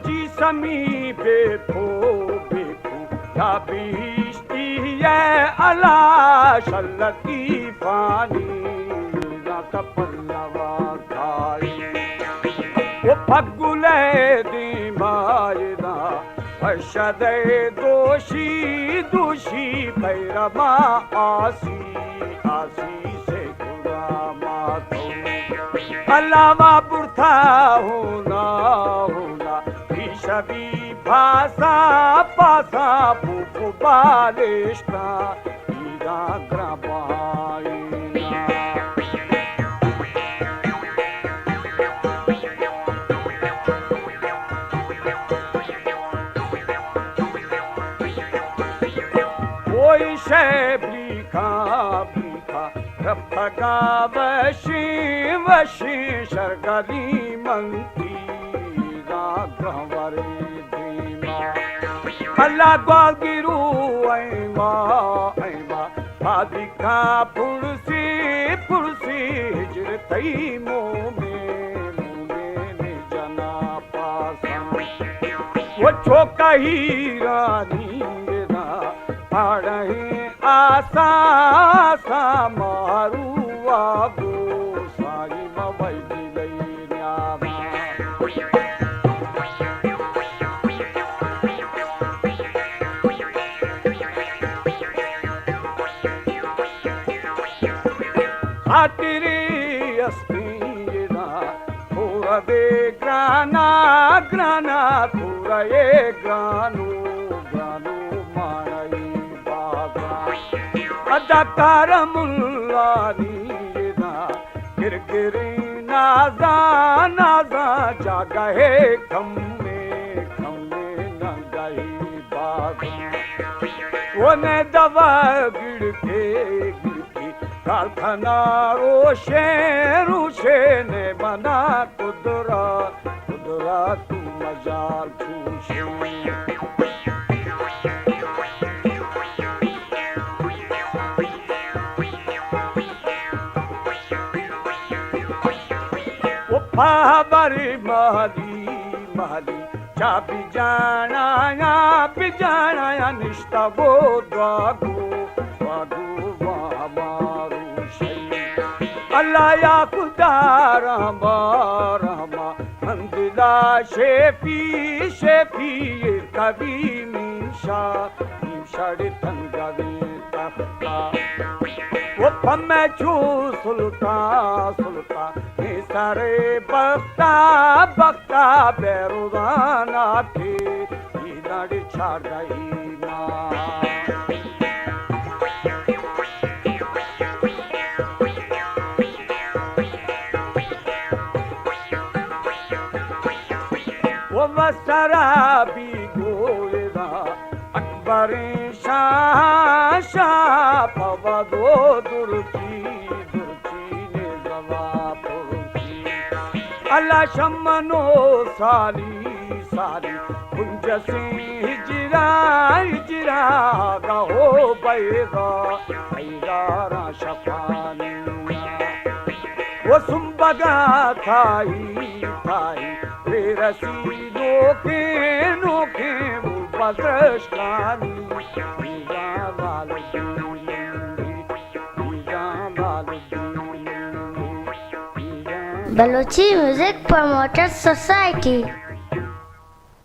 जी समीपे थो बेखू ताबिश्ती है अला शल्लती फानी ना कपल्लवा खाई वो फगुले दी मायना हशदे दोषी दोषी भैरमा आसी आसी से गुलामा तो अलावा बुरथा होना होना ईशबी भाषा पासा फूफू बालिश्ता ईरा ग्राबाई कोई शे ब्रीखा ब्रीखा रफगा वशी वशी शरगली मंती राघवरे धीमा अल्लाह ग्वागिरू ऐमा ऐमा भादिका पुरसी पुरसी हिजर तई मोमे जना पासा वो चौका ही रानी पढ़े आसा आसा मारू आगो साई मवई दिलई न्यामा खातिरी अस्पीना पूरा दे ग्राना ग्राना पूरा ये ग्रानो ग्रानो अदाकार मुल्ला नीना गिरगिरी नाजा नाजा जागा है खम्मे खम्मे न गई बागा वो ने दवा गिरके कारखाना रोशे रोशे ने बना कुदरा कुदरा तू मजाल छूशे बाबरी महली महली चाबी जाना या निष्ठा वो द्वागो द्वागो वामारू शई अल्लाह या खुदा रहमा रहमा मंदिला शेफी शेफी कभी मीशा मीशाड़े तंगवे तख्ता वो फम्मे छू सुल्ता सुल्ता सारे बख्ता बख्ता बेरुदाना थे इधर छा गई माँ वो वसरा भी गोरा अकबर शाह शाह पवदो दुर्की अल्लाह शमनो साली साली कुंज से हिजरा हिजरा गहो बैगा बैगारा शफानी वो सुम्बगा थाई थाई रे रसी नोखे नोखे वो बदरश्तानी Balochi Music Promoter Society